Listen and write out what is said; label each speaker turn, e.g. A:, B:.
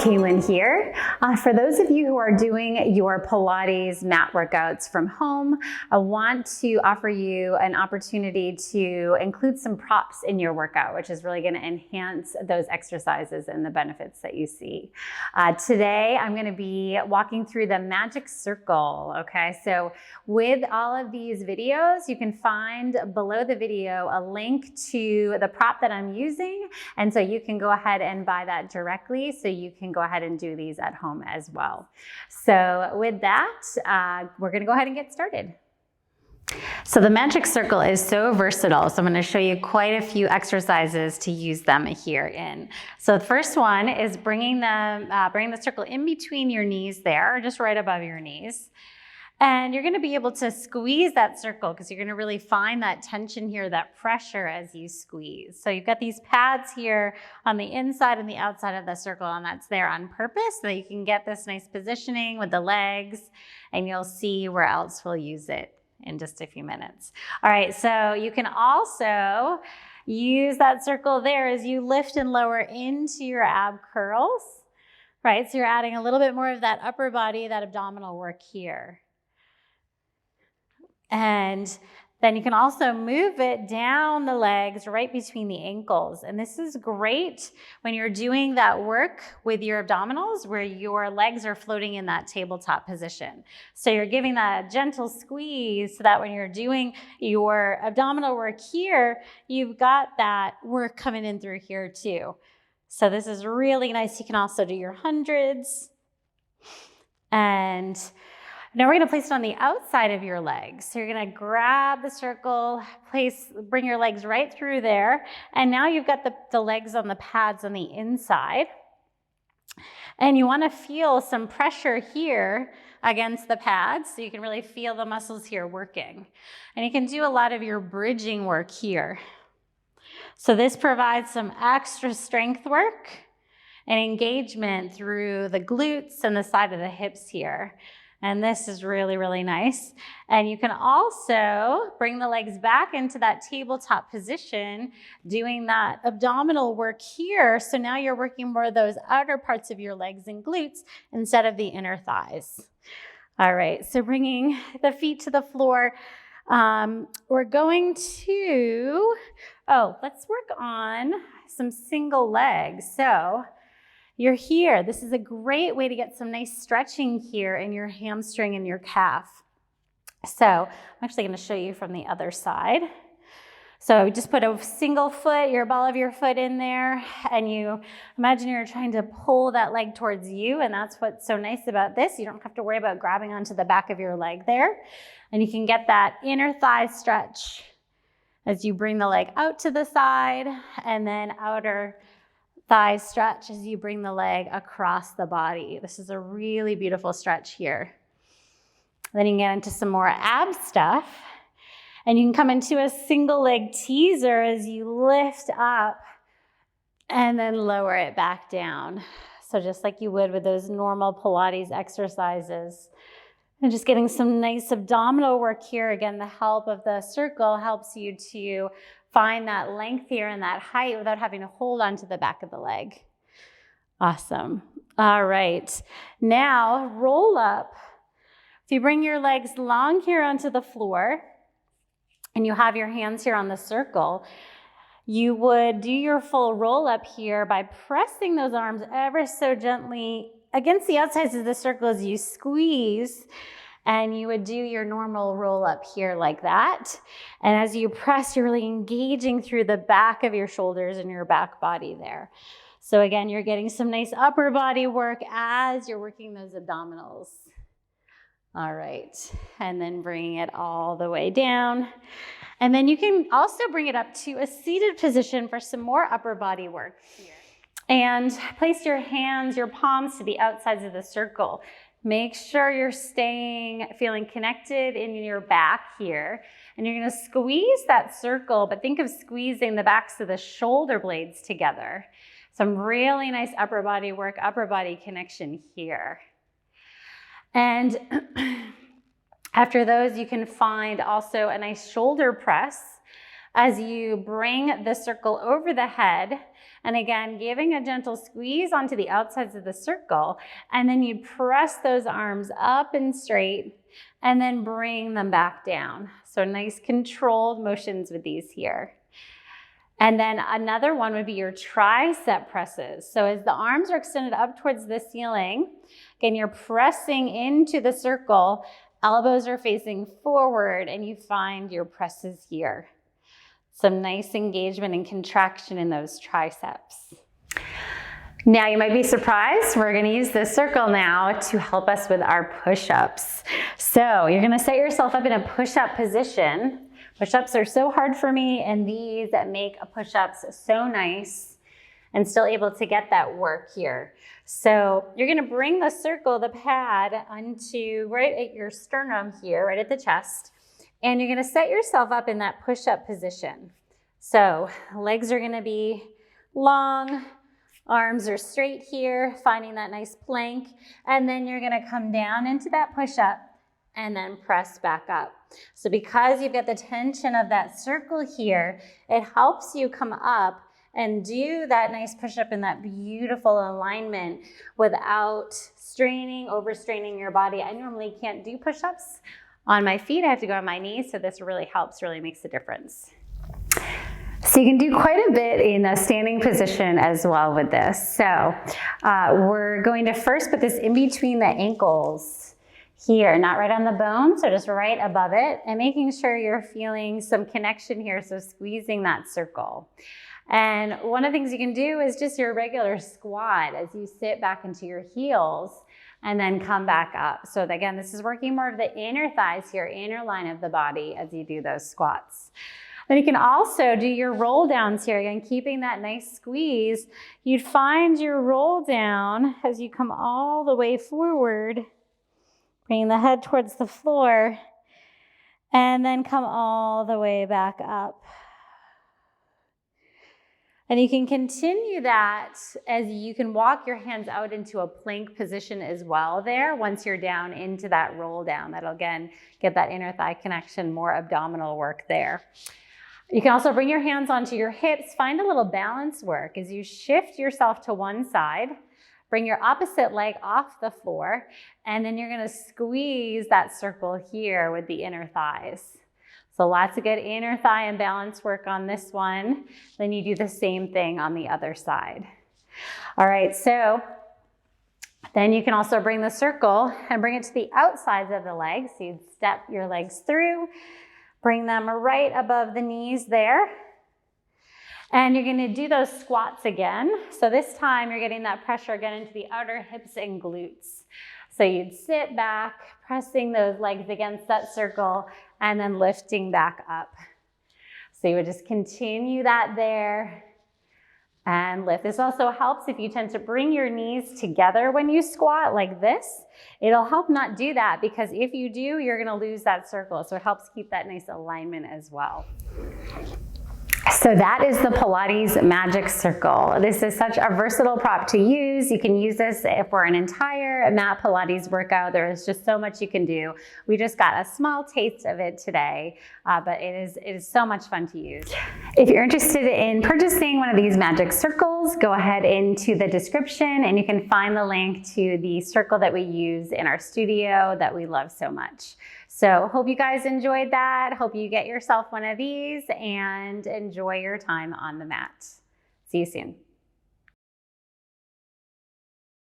A: Cailin here. For those of you who are doing your Pilates mat workouts from home, I want to offer you an opportunity to include some props in your workout, which is really going to enhance those exercises and the benefits that you see. Today, I'm going to be walking through the magic circle. Okay, so with all of these videos, you can find below the video a link to the prop that I'm using, and so you can go ahead and buy that directly, so you can go ahead and do these at home as well. So with that, we're going to go ahead and get started. So the magic circle is so versatile, so I'm going to show you quite a few exercises to use them here in. So the first one is bringing the circle in between your knees there, just right above your knees. And you're going to be able to squeeze that circle because you're going to really find that tension here, that pressure as you squeeze. So you've got these pads here on the inside and the outside of the circle, and that's there on purpose so that you can get this nice positioning with the legs, and you'll see where else we'll use it in just a few minutes. All right, so you can also use that circle there as you lift and lower into your ab curls, right? So you're adding a little bit more of that upper body, that abdominal work here. And then you can also move it down the legs right between the ankles. And this is great when you're doing that work with your abdominals where your legs are floating in that tabletop position. So you're giving that gentle squeeze so that when you're doing your abdominal work here, you've got that work coming in through here too. So this is really nice. You can also do your hundreds. And now we're going to place it on the outside of your legs. So you're going to grab the circle, bring your legs right through there. And now you've got the legs on the pads on the inside. And you want to feel some pressure here against the pads so you can really feel the muscles here working. And you can do a lot of your bridging work here. So this provides some extra strength work and engagement through the glutes and the side of the hips here. And this is really, really nice. And you can also bring the legs back into that tabletop position, doing that abdominal work here. So now you're working more of those outer parts of your legs and glutes instead of the inner thighs. All right, so bringing the feet to the floor. We're going to, let's work on some single legs. So you're here. This is a great way to get some nice stretching here in your hamstring and your calf. So I'm actually going to show you from the other side. So just put a single foot, your ball of your foot in there, and you imagine you're trying to pull that leg towards you, and that's what's so nice about this. You don't have to worry about grabbing onto the back of your leg there. And you can get that inner thigh stretch as you bring the leg out to the side, and then outer thigh stretch as you bring the leg across the body. This is a really beautiful stretch here. Then you can get into some more ab stuff, and you can come into a single leg teaser as you lift up and then lower it back down. So just like you would with those normal Pilates exercises. And just getting some nice abdominal work here. Again, the help of the circle helps you to find that length here and that height without having to hold onto the back of the leg. Awesome. All right. Now roll up. If you bring your legs long here onto the floor and you have your hands here on the circle, you would do your full roll up here by pressing those arms ever so gently against the outsides of the circle as you squeeze. And you would do your normal roll up here like that. And as you press, you're really engaging through the back of your shoulders and your back body there. So again, you're getting some nice upper body work as you're working those abdominals. All right, and then bringing it all the way down. And then you can also bring it up to a seated position for some more upper body work here. And place your hands, your palms to the outsides of the circle. Make sure you're feeling connected in your back here. And you're going to squeeze that circle, but think of squeezing the backs of the shoulder blades together. Some really nice upper body work, upper body connection here. And after those, you can find also a nice shoulder press as you bring the circle over the head. And again, giving a gentle squeeze onto the outsides of the circle. And then you press those arms up and straight and then bring them back down. So nice controlled motions with these here. And then another one would be your tricep presses. So as the arms are extended up towards the ceiling, again, you're pressing into the circle, elbows are facing forward, and you find your presses here. Some nice engagement and contraction in those triceps. Now you might be surprised, we're gonna use this circle now to help us with our push-ups. So you're gonna set yourself up in a push-up position. Push-ups are so hard for me, and these that make push-ups so nice and still able to get that work here. So you're gonna bring the circle, the pad, onto right at your sternum here, right at the chest, and you're gonna set yourself up in that push-up position. So legs are gonna be long, arms are straight here, finding that nice plank, and then you're gonna come down into that push-up and then press back up. So because you've got the tension of that circle here, it helps you come up and do that nice push-up in that beautiful alignment without straining, overstraining your body. I normally can't do push-ups on my feet. I have to go on my knees, so this really helps, really makes a difference. So you can do quite a bit in a standing position as well with this. So we're going to first put this in between the ankles here, not right on the bone, so just right above it, and making sure you're feeling some connection here, so squeezing that circle. And one of the things you can do is just your regular squat as you sit back into your heels and then come back up. So again, this is working more of the inner thighs here, inner line of the body as you do those squats. Then you can also do your roll downs here, again, keeping that nice squeeze. You'd find your roll down as you come all the way forward, bringing the head towards the floor, and then come all the way back up. And you can continue that as you can walk your hands out into a plank position as well there once you're down into that roll down. That'll again get that inner thigh connection, more abdominal work there. You can also bring your hands onto your hips, find a little balance work as you shift yourself to one side. Bring your opposite leg off the floor, and then you're gonna squeeze that circle here with the inner thighs. So lots of good inner thigh and balance work on this one. Then you do the same thing on the other side. All right, so then you can also bring the circle and bring it to the outsides of the legs. So you'd step your legs through, bring them right above the knees there. And you're gonna do those squats again. So this time you're getting that pressure again into the outer hips and glutes. So you'd sit back, pressing those legs against that circle, and then lifting back up. So you would just continue that there and lift. This also helps if you tend to bring your knees together when you squat like this. It'll help not do that, because if you do, you're gonna lose that circle. So it helps keep that nice alignment as well. So that is the Pilates Magic Circle. This is such a versatile prop to use. You can use this for an entire mat Pilates workout. There is just so much you can do. We just got a small taste of it today, but it is so much fun to use. If you're interested in purchasing one of these magic circles, go ahead into the description and you can find the link to the circle that we use in our studio that we love so much. So hope you guys enjoyed that. Hope you get yourself one of these and enjoy your time on the mat. See you soon.